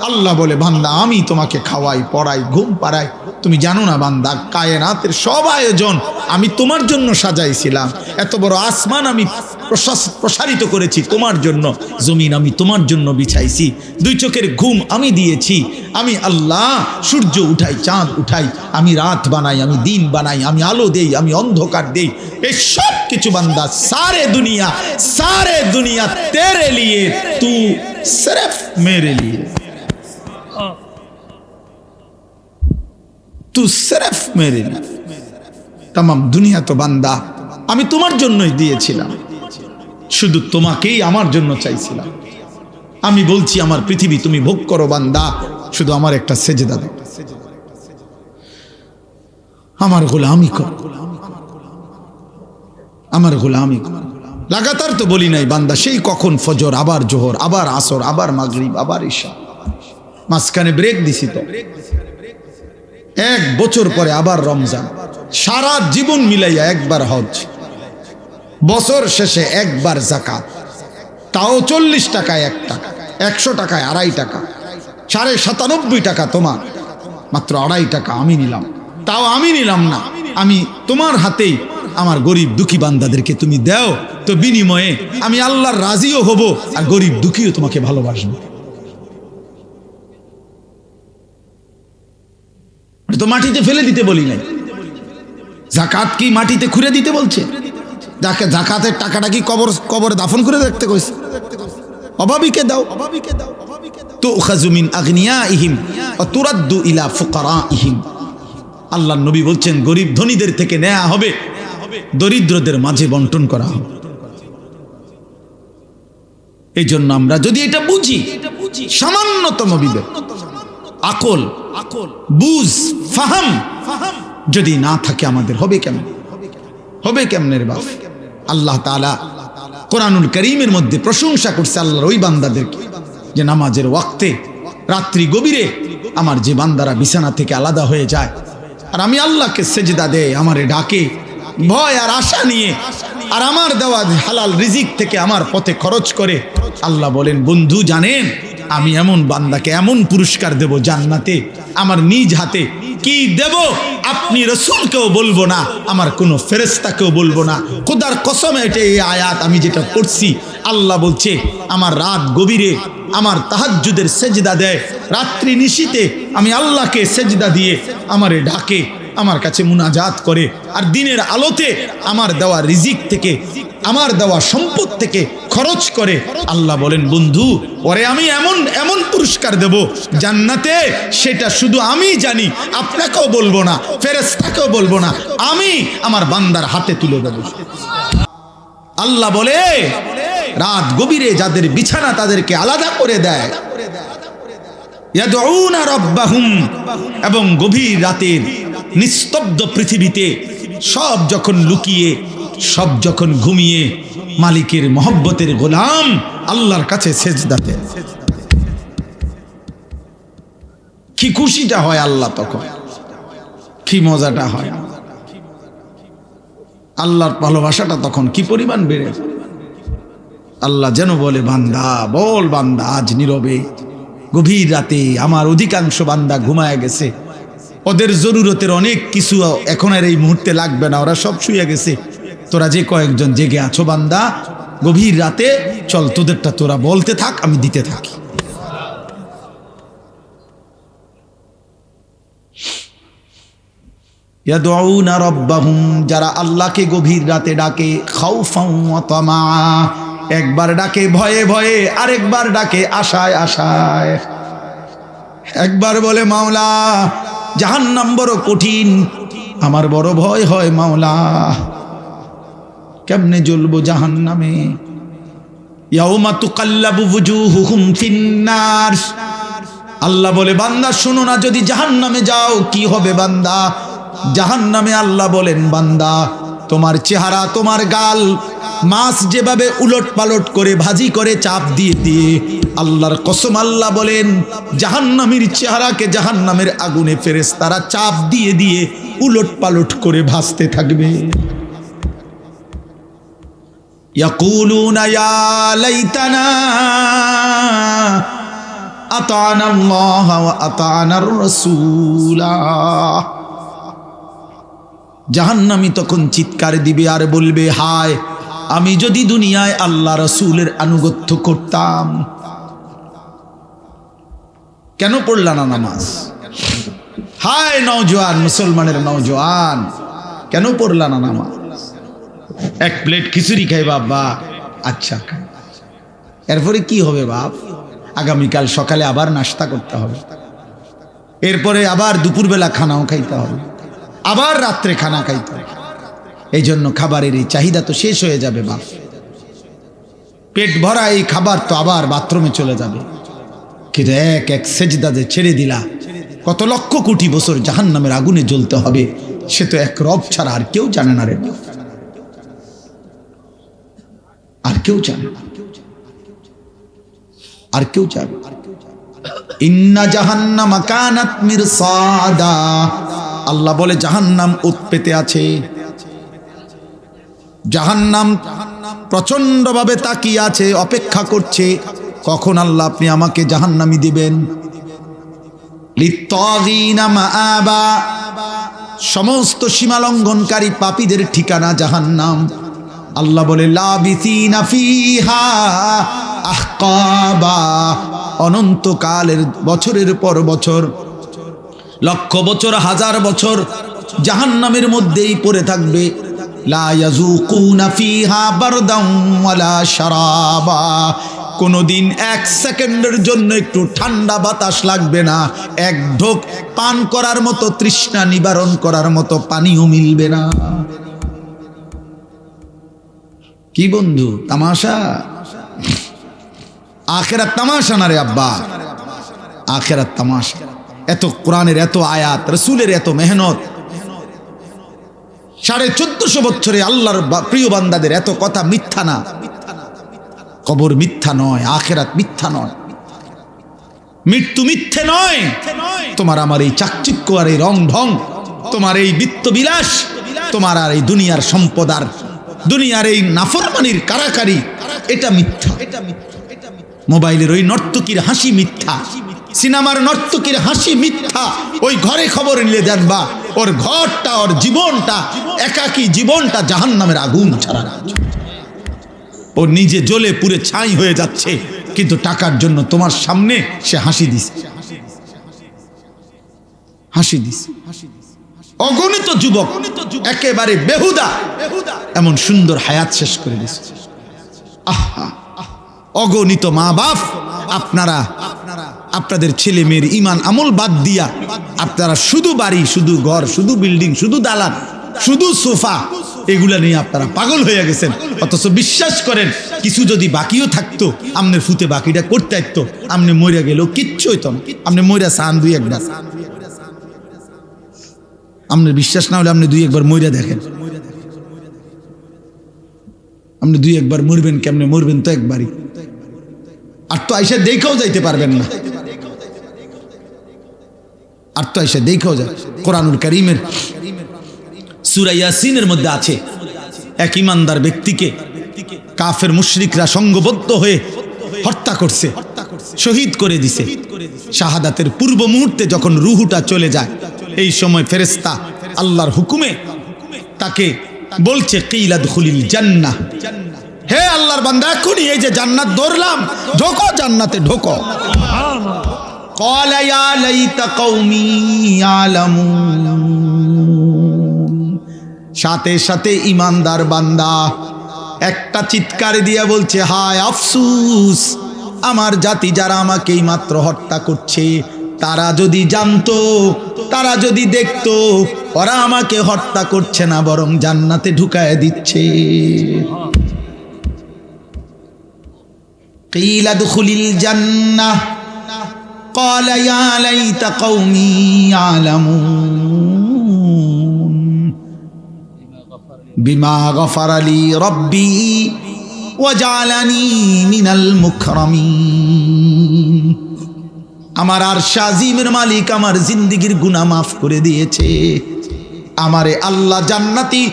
আল্লাহ বলে বান্দা আমি তোমাকে খাওয়াই পড়াই ঘুম পাড়াই, তুমি জানো না বান্দা কায়নাতের সব আয়োজন আমি তোমার জন্য সাজাইছিলাম। এত বড় আসমান আমি প্রসারিত করেছি তোমার জন্য, জমিন আমি তোমার জন্য বিছাইছি, দুই চোখের ঘুম আমি দিয়েছি, আমি আল্লাহ সূর্য উঠাই চাঁদ উঠাই, আমি রাত বানাই, আমি দিন বানাই, আমি আলো দেই, আমি অন্ধকার দেই, এই সব কিছু বান্দা সারে দুনিয়া তেরে লিয়ে তু সির্ফ মেরে লিয়ে, তু সির্ফ মেরে লিয়ে। तमाम দুনিয়া তো বান্দা আমি তোমার জন্যই দিয়েছিলাম, শুধু তোমাকেই আমার জন্য চাইছিলাম। আমি বলছি আমার পৃথিবী তুমি ভোগ করো বান্দা, শুধু আমার একটা সেজদা দাও, আমার গোলামি কর, আমার গোলামি কর। লাগাতার তো বলি নাই বান্দা, সেই কখন ফজর, আবার জোহর, আবার আসর, আবার মাগরিব, আবার ঈশা, মাঝখানে ব্রেক দিছি তো। 1 বছর পরে আবার রমজান, সারা জীবন মিলাইয়া একবার হজ, বছর শেষে একবার যাকাত, তাও 40 টাকায় 1 টাকা, 100 টাকায় 2.5 টাকা, 97.5 টাকা তোমার, মাত্র 2.5 টাকা আমি নিলাম। তাও আমি নিলাম না, আমি তোমার হাতেই আমার গরিব দুঃখী বান্দাদেরকে তুমি দাও, তো বিনিময়ে আমি আল্লাহর রাজিও হব, আর গরিব দুঃখীও তোমাকে ভালোবাসবো। তো মাটিতে ফেলে দিতে বলি নাই, যাকাত কি মাটিতে খুঁড়ে দিতে বলছে? যাকাতের টাকাটা কি কবরে দাফন করে রাখতে কইছে? অভাবীকে দাও, তুখাযু মিন আগনিয়াইহিম ওয়া তুরাদ্দু ইলা ফুকারাইহিম। আল্লাহর নবী বলছেন গরিব ধনীদের থেকে নেওয়া হবে, দরিদ্রদের মাঝে বন্টন করা হবে। এই জন্য আমরা যদি এটা বুঝি, সামান্যতম বিবেক, আকল, বুঝ, ফাহাম যদি না থাকে আমাদের, হবে কেমন? হবে কেমনের বাপ? আল্লাহ তাআলা কোরআনুল কারীমের মধ্যে প্রশংসা করছে আল্লাহর ওই বান্দাদেরকে, যে নামাজের ওয়াক্তে রাত্রি গভীরে আমার যে বান্দারা বিছানা থেকে আলাদা হয়ে যায় আর আমি আল্লাহকে সেজদা দেয়, আমারে ডাকে ভয় আর আশা নিয়ে, আর আমার দেওয়া হালাল রিজিক থেকে আমার পথে খরচ করে, আল্লাহ বলেন বন্ধু জানেন আমি এমন বান্দাকে এমন পুরস্কার দেব জান্নাতে, আমার নিজ হাতে কি দেব আপনি রাসূলকেও বলবো না, আমার কোনো ফেরেশতাকেও বলবো না। খোদার কসম, এটা এই আয়াত আমি যেটা পড়ছি, আল্লাহ বলছে আমার রাত গভীরে আমার তাহাজ্জুদের সেজদা দেয়, রাত্রি নিশীতে আমি আল্লাহকে সেজদা দিয়ে আমারে ডাকে, আমার কাছে মুনাজাত করে, আর দিনের আলোতে আমার দেওয়া রিজিক থেকে, আমার দেওয়া সম্পদ থেকে খরচ করে। আল্লাহ বলেন বন্ধু ওরে আমি এমন এমন পুরস্কার দেব জান্নাতে, সেটা শুধু আমি জানি, আপনাকেও বলবো না, ফেরেশতাকেও বলবো না, আমি আমার বান্দার হাতে তুলে দেব। আল্লাহ বলে রাত গভীরে যাদের বিছানা তাদেরকে আলাদা করে দেয়, ইয়াদউনা রাব্বাহুম, এবং গভীর রাতের নিস্তব্ধ পৃথিবীতে সব যখন লুকিয়ে, সব যখন ঘুমিয়ে, মালিকের মহব্বতের গোলাম আল্লাহর কাছে সেজদাতে, কি খুশিটা হয় আল্লাহ তখন, কি মজাটা হয়, আল্লাহর ভালোবাসাটা তখন কি পরিমাণ বেড়ে। আল্লাহ যেন বলে বান্দা বল, বান্দা আজ নীরবে গভীর রাতে আমার অধিকাংশ বান্দা ঘুমায় গেছে, ওদের জরুরতের অনেক কিছু এখন আর এই মুহূর্তে লাগবে না, ওরা সব শুয়ে গেছে, তোরা যে কয়েকজন জেগে আছো বান্দা গভীর রাতে, চল তোদেরটা তোরা বলতে থাক, আমি দিতে থাকি। ইয়াদউনা রাব্বাহুম, যারা আল্লাহকে গভীর রাতে ডাকে, খাউফান ওয়া তামা, একবার ডাকে ভয়ে ভয়ে, আরেকবার ডাকে আশায় আশায়। একবার বলে মাওলা জাহান্নাম বড় কঠিন, আমার বড় ভয় হয় মাওলা, কেমনে জ্বলবো জাহান্নামে। ইয়াউমা তুকাল্লাবু ওয়ুজুহুহুম ফিন্নার, আল্লাহ বলে বান্দা শোনো না, যদি জাহান্নামে যাও কি হবে বান্দা? জাহান্নামে আল্লাহ বলেন বান্দা তোমার চেহারা, তোমার গাল মাছ যেভাবে উলট পালট করে ভাজি করে চাপ দিয়ে দিয়ে, আল্লাহর কসম আল্লাহ বলেন জাহান্নামীর চেহারাকে জাহান্নামের আগুনে ফেরেশতারা চাপ দিয়ে দিয়ে উলট পালট করে ভাজতে থাকবে। ইয়াকুলুনা ইয়া লাইতানা আতানাল্লাহ ওয়া আতানার রাসূলা। জাহান্নামী তখন চিৎকার দিবে আর বলবে, হায় আমি যদি দুনিয়ায় আল্লাহ রাসূলের আনুগত্য করতাম। কেন পড়লা না নামাজ? হায় নওজোয়ান, মুসলমানের নওজোয়ান, কেন পড়লা না নামাজ? এক প্লেট খিচুড়ি খাই বাবা, আচ্ছা এরপরে কি হবে বাপ? আগামীকাল সকালে আবার নাস্তা করতে হবে, এরপরে আবার দুপুরবেলা খানাও খাইতে হবে, আবার রাত্রে খানা খাইতে হবে। এই জন্য খাবারের এই চাহিদা তো শেষ হয়ে যাবে বাপ। পেট ভরা এই খাবার তো আবার বাথরুমে চলে যাবে। কিন্তু এক এক সেজদা যে ছেড়ে দিলা, কত লক্ষ কোটি বছর জাহান্নামের আগুনে জ্বলতে হবে, সে তো এক রব ছাড়া আর কেউ জানে না রে, আর কেউ জানে না, আর কেউ জানে। ইন্না জাহান্নামা কানাত মিরসাদা, আল্লাহ বলে জাহান্নাম ওত পেতে আছে। জাহান্নাম প্রচন্ড ভাবে তাকিয়ে আছে, অপেক্ষা করছে কখন আল্লাহ আপনি আমাকে জাহান্নামী দিবেন। লিত্তাগিনা মাআবা, সমস্ত সীমালঙ্ঘনকারী পাপীদের ঠিকানা জাহান্নাম। আল্লাহ বলে লাবিসিনা ফিহা আহকাবা, অনন্তকালের বছরের পর বছর, লক্ষ বছর, হাজার বছর জাহান্নামের মধ্যেই পড়ে থাকবে। লা ইয়াযুকুনা ফিহা বারদান ওয়ালা শারাবা, কোনদিন এক সেকেন্ডের জন্য একটু ঠান্ডা বাতাস লাগবে না, এক ঢোক পান করার মতো, তৃষ্ণা নিবারণ করার মতো পানিও মিলবে না। কি বন্ধু তামাশা? আখিরাত তামাশা না রে আব্বা, আখিরাত তামাশা। এত কোরআনের এত আয়াত, রাসূলের এত মেহনত, 1450 বছরে আল্লাহর প্রিয় বান্দাদের এত কথা মিথ্যা না। কবর মিথ্যা নয়, আখিরাত মিথ্যা নয়, মৃত্যু মিথ্যে নয়। তোমার আমার এই চাকচিক্য আর এই রং ঢং, তোমার এই বিত্তবিলাস, তোমার আর এই দুনিয়ার সম্পদ আর দুনিয়ার এই নাফরমানির কারাকারি, এটা মিথ্যা। মোবাইলের ওই নর্তকীর হাসি মিথ্যা, সিনেমার নর্তকীর হাসি মিথ্যা। ওই ঘরে খবর নিলে জানবা ওর ঘরটা, ওর জীবনটা, একাকী জীবনটা জাহান্নামের আগুন ছাড়া। ও নিজে জ্বলে পুড়ে ছাই হয়ে যাচ্ছে, কিন্তু টাকার জন্য তোমার সামনে সে হাসি দিছে, হাসি দিছে। অগণিত যুবক একেবারে বেহুদা এমন সুন্দর হায়াত শেষ করে দিছে। আহা, অগণিত মা বাপ, আপনারা আপনাদের ছেলে মেয়ের ইমান আমল বাদ দিয়া আপনারা শুধু বাড়ি, শুধু ঘর, শুধু বিল্ডিং, শুধু দালান, শুধু সোফা, এগুলা নিয়ে আপনারা পাগল হয়ে গেছেন। অথচ বিশ্বাস করেন কিছু যদি বাকিও থাকতো, আমনের ফুতে বাকিটা করতে আসতো, আমনে মরিয়া গেলেও কিচ্ছু হইতো না। আপনি মরিয়া চান দুই একবার, আপনার বিশ্বাস না হলে আপনি দুই একবার মরিয়া দেখেন। আপনি দুই একবার মরবেন, কেমনে মরবেন তো একবারই, আর তো আইসা দেখাও যাইতে পারবেন না, আর তো আইসা দেখাও যায়। কোরআনুল কারীমের সূরা ইয়াসিনের মধ্যে আছে, এক ইমানদার ব্যক্তিকে কাফের মুশরিকরা সংঘবদ্ধ হয়ে হত্যা করছে, শহীদ করে দিছে। শাহাদাতের পূর্ব মুহূর্তে যখন রুহুটা চলে যায়, এই সময় ফেরেশতা আল্লাহর হুকুমে তাকে বলছে কিলা দুখুলিল জান্নাহ, হে আল্লাহর বান্দা, এখনই এই যে জান্নাত ধরলাম, ঢোকো জান্নাতে, ঢোকো। ক্বালা ইয়া লাইতা কওমি ইয়ালামুন, সাথে সাথে ইমানদার বান্দা একটা চিৎকার দিয়া বলছে, হায় আফসুস, আমার জাতি যারা আমাকে মাত্র হত্যা করছে, তারা যদি জানতো, তারা যদি দেখতো, ওরা আমাকে হত্যা করছে না, বরং জান্নাতে ঢুকায় দিচ্ছে। কিলা দুখুলিল জান্নাহ ক্বালা ইয়া লাইতা কওমি ইয়ালামুন বিমা গফারা লি রাব্বি ওয়া জাআলানি মিনাল মুকরামিন। আমার আরশ আজিমের মালিক আমার জিন্দেগীর গুনাহ মাফ করে দিয়েছে, আমারে আল্লাহ জান্নাতি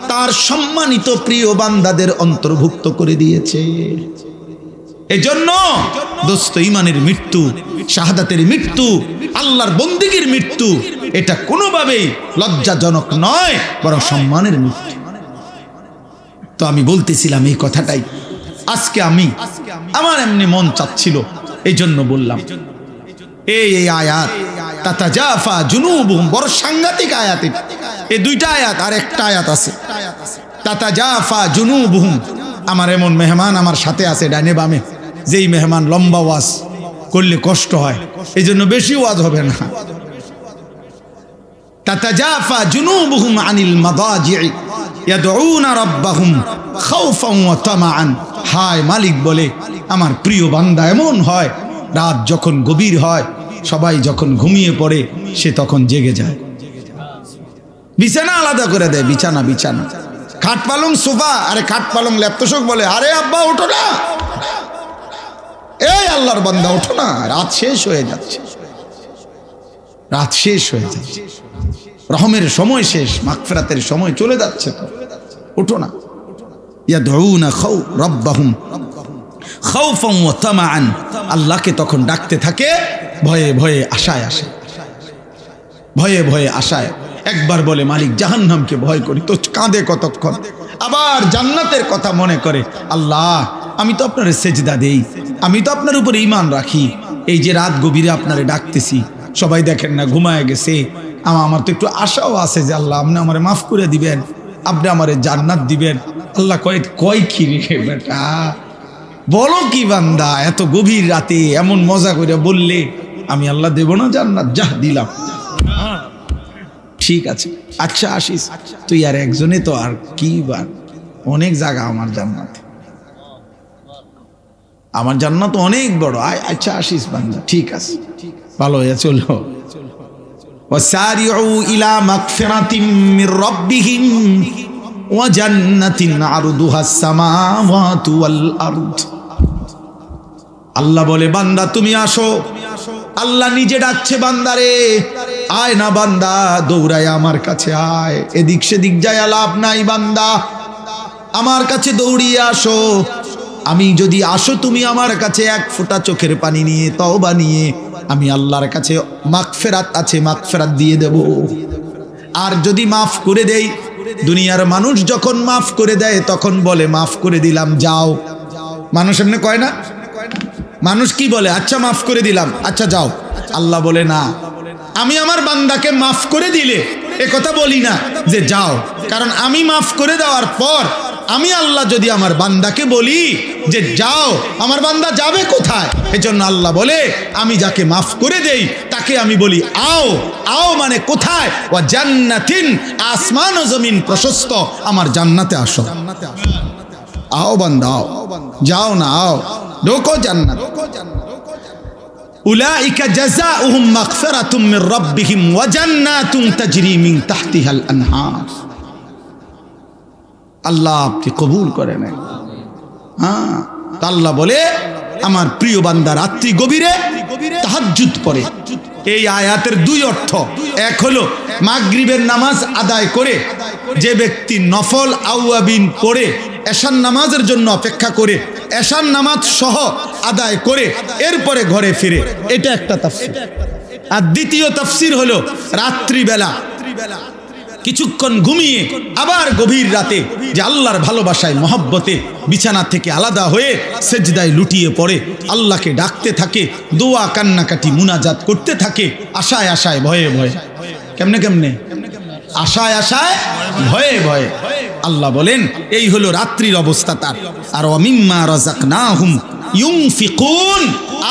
তার সম্মানিত প্রিয় বান্দাদের অন্তর্ভুক্ত করে দিয়েছে। এজন্য দোস্ত, ইমানের মৃত্যু, শাহাদাতের মৃত্যু, আল্লাহর বন্দেগীর মৃত্যু, এটা কোনোভাবেই লজ্জাজনক নয়, বরং সম্মানের মৃত্যু। তো আমি বলতেছিলাম এই কথাটাই। আজকে আমার এমনি মন চাচ্ছিল, এই জন্য বললাম। এই আয়াত তাতাজাফা জুনুবুহুম, বড় সাংঘাতিক আয়াত। এই দুইটা আয়াত, আর একটা আয়াত আছে তাতাজাফা জুনুবুহুম। আমার এমন মেহমান আমার সাথে আছে ডানে বামে, যেই মেহমান লম্বা ওয়াজ করলে কষ্ট হয়, এই জন্য বেশি ওয়াজ হবে না। তাতাজাফা জুনুবুহুম আনিল মাদাজি'i ইয়াদউনা রাব্বাহুম খাউফান ওয়া তামাআন। হায় মালিক বলে, আমার প্রিয় বান্দা এমন হয়, রাত যখন গভীর হয়, সবাই যখন ঘুমিয়ে পড়ে, সে তখন জেগে যায়। বিছানা আলাদা করে দেয়, বিছানা খাট পালং সোফা, আরে খাট পালং ল্যাপটপ বলে, আরে আব্বা ওঠো না, এই আল্লাহর বান্দা ওঠো না, রাত শেষ হয়ে যাচ্ছে, রহমের সময় শেষ, মাগফিরাতের সময় চলে যাচ্ছে, তো ওঠো না। ইয়াদউনা রাব্বাহুম খাউফান ওয়া তামাআন, আল্লাহকে তখন ডাকতে থাকে ভয়ে ভয়ে আশায়। একবার বলে মালিক জাহান্নামকে ভয় করি, তো কাঁদে কতক্ষণ। আবার জান্নাতের কথা মনে করে, আল্লাহ আমি তো আপনার সেজদা দেই, আমি তো আপনার উপরে ঈমান রাখি, এই যে রাত গভীরে আপনারে ডাকতেছি, সবাই দেখেন না ঘুমায় গেছে, আমার তো একটু আশাও আছে যে আল্লাহ আপনি আমারে মাফ করে দিবেন, আপনি আমারে জান্নাত দিবেন। আল্লাহ কয় কি রে বেটা, বলো কি বান্দা, এত গভীর রাতে এমন মজা করে বললে আমি আল্লাহ দেব না জান্নাত? যা দিলাম, ঠিক আছে, আচ্ছা আসিস তুই, আর একজনে তো আর কি, বার অনেক জায়গা আমার জান্নাত অনেক বড়, আচ্ছা আসিস বান্দা, ঠিক আছে, ভালো হয়ে চলো। ওয়াসারিউ ইলা মাগফিরাতিম মির রাব্বিহিম ওয়া জান্নাতিন আরদুহাস সামাওয়াতু ওয়াল আরদ। আল্লাহ বলে বান্দা তুমি আসো, আল্লাহ নিজে ডাকছে বান্দারে, আয় না বান্দা, দৌড়ায় আমার কাছে আয়, এদিক সেদিক যায় লাভ নাই বান্দা, আমার কাছে দৌড়িয়ে আসো। আমি যদি আসো তুমি আমার কাছে এক ফোঁটা চোখের পানি নিয়ে, তওবা নিয়ে, আমি আল্লাহর কাছে মাগফিরাত আছে, মাগফিরাত দিয়ে দেব। আর যদি মাফ করে দেই, দুনিয়ার মানুষ যখন মাফ করে দেয় তখন বলে মাফ করে দিলাম যাও, মানুষ এমনি কয় না? মানুষ কি বলে? আচ্ছা মাফ করে দিলাম, আচ্ছা যাও। আল্লাহ বলে না, আমি আমার বান্দাকে মাফ করে দিলে এ কথা বলি না যে যাও, কারণ আমি মাফ করে দেওয়ার পর আমি আল্লাহ যদি আমার বান্দাকে বলি যে যাও, আমার বান্দা যাবে কোথায়? এজন্য আল্লাহ বলে আমি যাকে মাফ করে দেই তাকে আমি বলি আও। আও মানে কোথায়? ওয়া জান্নাতিন, আসমান ও জমিন প্রশস্ত, আমার জান্নাতে আসো। আও বান্দা আও, যাও না, আও ঢোকো জান্নাত। উলাইকা জাযাউহুম মাগফিরাতুম মির রাব্বিহিম ওয়া জান্নাতুন তাজরি মিন তাহতিহাল আনহার। আল্লাহ আপনি কবুল করে নেন। হ্যাঁ, আল্লাহ বলে আমার প্রিয় বান্দা রাত্রি গভীরে তাহাজ্জুদ পড়ে। এই আয়াতের দুই অর্থ, এক হলো মাগরিবের নামাজ আদায় করে যে ব্যক্তি নফল আওয়াবিন পড়ে এশার নামাজের জন্য অপেক্ষা করে, এশার নামাজ সহ আদায় করে এরপরে ঘরে ফিরে, এটা একটা তাফসীর। আর দ্বিতীয় তাফসীর হলো রাত্রিবেলা কিছুক্ষণ ঘুমিয়ে আবার গভীর রাতে যে আল্লাহর ভালোবাসায় মহব্বতে বিছানা থেকে আলাদা হয়ে সেজদায় লুটিয়ে পড়ে, আল্লাহকে ডাকতে থাকে, দোয়া কান্নাকাটি মুনাজাত করতে থাকে, আশায় আশায় ভয়ে ভয়ে। কেমনে? আশায় আশায় ভয়ে ভয়ে। আল্লাহ বলেন এই হলো রাত্রির অবস্থা তার। আর ওয়ামিম্মা রাযাকনাহুম ইউনফিকুন,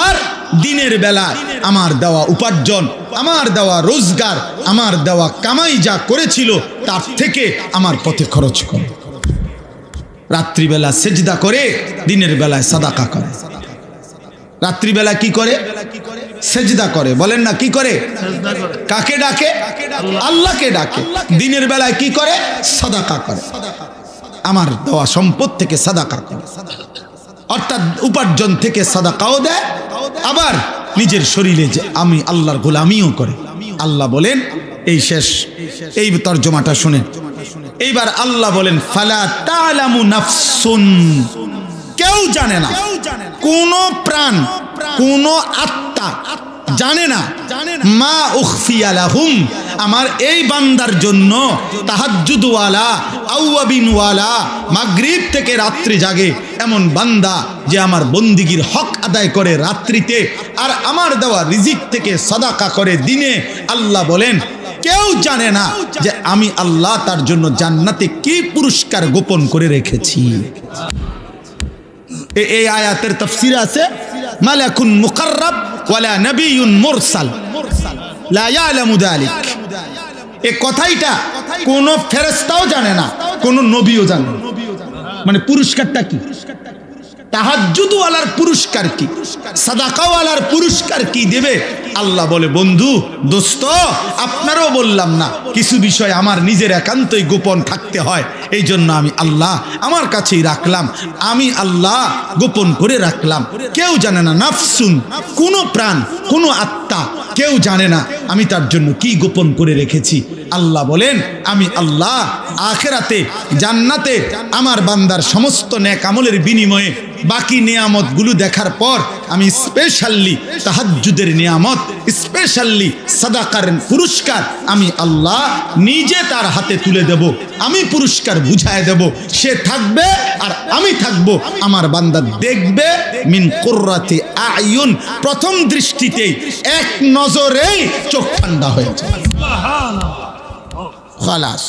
আর দিনের বেলা আমার দেওয়া উপার্জন, আমার দেওয়া রোজগার, আমার দেওয়া কামাই যা করেছিল তার থেকে আমার পথে খরচ করে। রাত্রিবেলা সেজদা করে, দিনের বেলায় সাদাকা করে। রাত্রিবেলা কি করে? সেজদা করে। বলেন না কি করে? কাকে ডাকে? আল্লাহকে ডাকে। দিনের বেলায় কি করে? সাদাকা করে। আমার দেওয়া সম্পদ থেকে সাদাকা করে, অর্থাৎ উপার্জন থেকে সাদাকাও দেয়, আবার নিজের শরীরে যে আমি আল্লাহর গোলামিও করে। আল্লাহ বলেন এই শেষ, এই তর্জমাটা শুনেন। এইবার আল্লাহ বলেন ফালা তা'লামু নাফসুন, কেউ জানে না কোন প্রাণ, কোন আত্মা জানে না মা উখফিয়া লাহুম, আমার এই বান্দার জন্য তাহাজ্জুদওয়ালা, আওয়াবিনওয়ালা, মাগরিব থেকে রাত্রি জাগে এমন বান্দা যে আমার বন্দিগির হক আদায় করে রাত্রিতে, আর আমার দেওয়া রিজিক থেকে সাদাকা করে দিনে। আল্লাহ বলেন কেউ জানে না যে আমি আল্লাহ তার জন্য জান্নাতে কি পুরস্কার গোপন করে রেখেছি। এই আয়াতের তাফসীর আছে মালাকুন মুকাররাব ওয়ালা নবিয়ুন মুরসাল লা ইয়ালামু যালিক। এই কথাইটা কোন ফেরেশতাও জানে না, কোন নবীও জানে না। মানে পুরস্কারটা কি, তাহাজ্জুদওয়ালার পুরস্কার কি, সাদাকাওয়ালার পুরস্কার কি দেবে? আল্লাহ বলে বন্ধু, দোস্ত, আপনারও বললাম না, কিছু বিষয় আমার নিজের একান্তই গোপন থাকতে হয়, এই জন্য আমি আল্লাহ আমার কাছেই রাখলাম, আমি আল্লাহ গোপন করে রাখলাম। কেউ জানে না, নাফসুন, কোন প্রাণ, কোন আত্মা কেউ জানে না আমি তার জন্য কি গোপন করে রেখেছি। আল্লাহ বলেন আমি আল্লাহ আখিরাতে জান্নাতে আমার বান্দার সমস্ত নেক আমলের বিনিময়ে বাকি নিয়ামতগুলো দেখার পর আমি স্পেশালি তাহাজ্জুদের নিয়ামত, স্পেশালি সাদাকার পুরস্কার আমি আল্লাহ নিজে তার হাতে তুলে দেব। আমি পুরস্কার বুঝায় দেব, সে থাকবে আর আমি থাকবো, আমার বান্দা দেখবে মিন কুররাতি আয়ুন, প্রথম দৃষ্টিতেই এক নজরেই চোখ ঠান্ডা হয়ে যায়। খালাস।